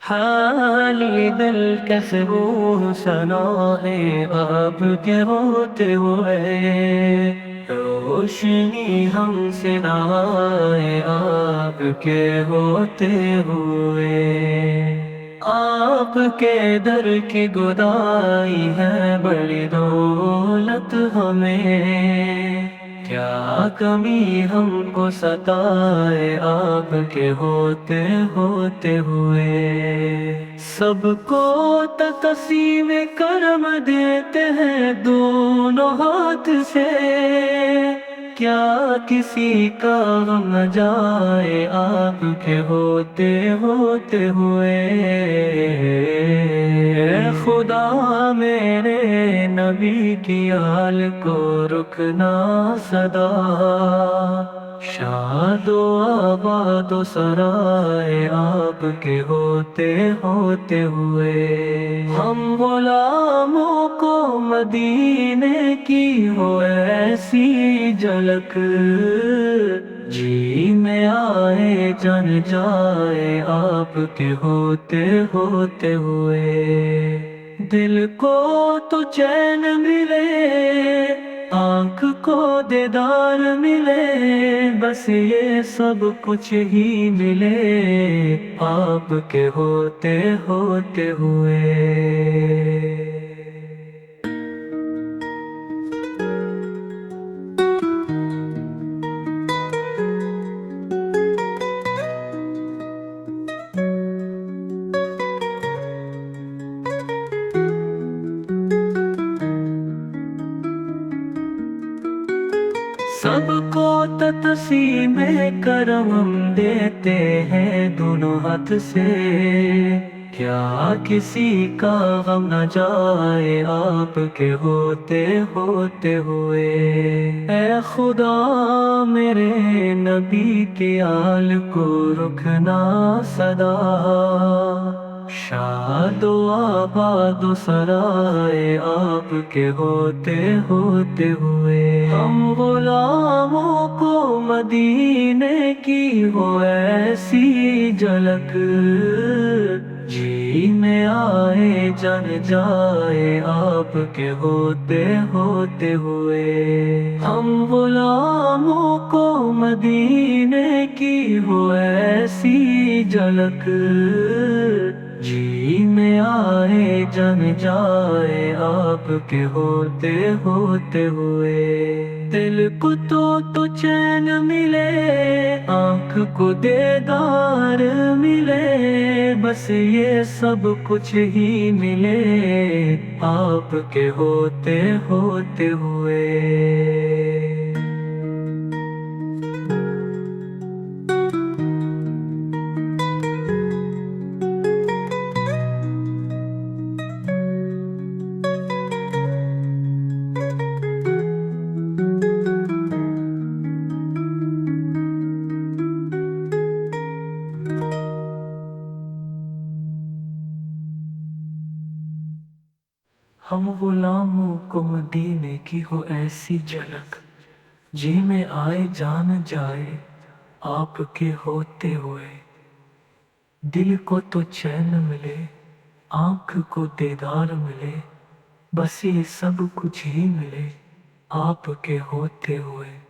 حالی دل کیسے وہ سنا ہے آپ کے ہوتے ہوئے، روشنی ہم سے نہ آئے آپ کے ہوتے ہوئے۔ آپ کے در کی گدائی ہے بڑی دولت ہمیں، کیا کمی ہم کو ستائے آپ کے ہوتے ہوتے ہوئے۔ سب کو تقسیم کرم دیتے ہیں دونوں ہاتھ سے، کیا کسی کا غم نہ جائے آپ کے ہوتے ہوتے ہوئے۔ اے خدا میرے نبی کی آل کو رکنا صدا، شاد و آباد و سرائے آپ کے ہوتے ہوتے ہوئے۔ ہم غلاموں کو مدینے کی ہو ایسی جھلک، جی میں آئے جن جائے آپ کے ہوتے ہوتے ہوئے۔ دل کو تو چین ملے، آنکھ کو دیدار ملے، بس یہ سب کچھ ہی ملے آپ کے ہوتے ہوتے ہوئے۔ سب کو تقسیم کرم ہم دیتے ہیں دونوں ہاتھ سے، کیا کسی کا غم نہ جائے آپ کے ہوتے ہوتے ہوئے۔ اے خدا میرے نبی کے آل کو رکنا صدا، شاد و آباد و سرائے آپ کے ہوتے ہوتے ہوئے۔ ہم غلاموں کو مدینے کی ہو ایسی جھلک، جی میں آئے جن جائے آپ کے ہوتے ہوتے ہوئے۔ ہم غلاموں کو مدینے کی ہو ایسی جھلک، جی میں آئے جن جائے آپ کے ہوتے ہوتے ہوئے۔ دل کو تو چین ملے، آنکھ کو دیدار ملے، بس یہ سب کچھ ہی ملے آپ کے ہوتے ہوتے ہوئے۔ ہم غلاموں کو مدینے کی ہو ایسی جھلک، جی میں آئے جان جائے آپ کے ہوتے ہوئے۔ دل کو تو چین ملے، آنکھ کو دیدار ملے، بس یہ سب کچھ ہی ملے آپ کے ہوتے ہوئے۔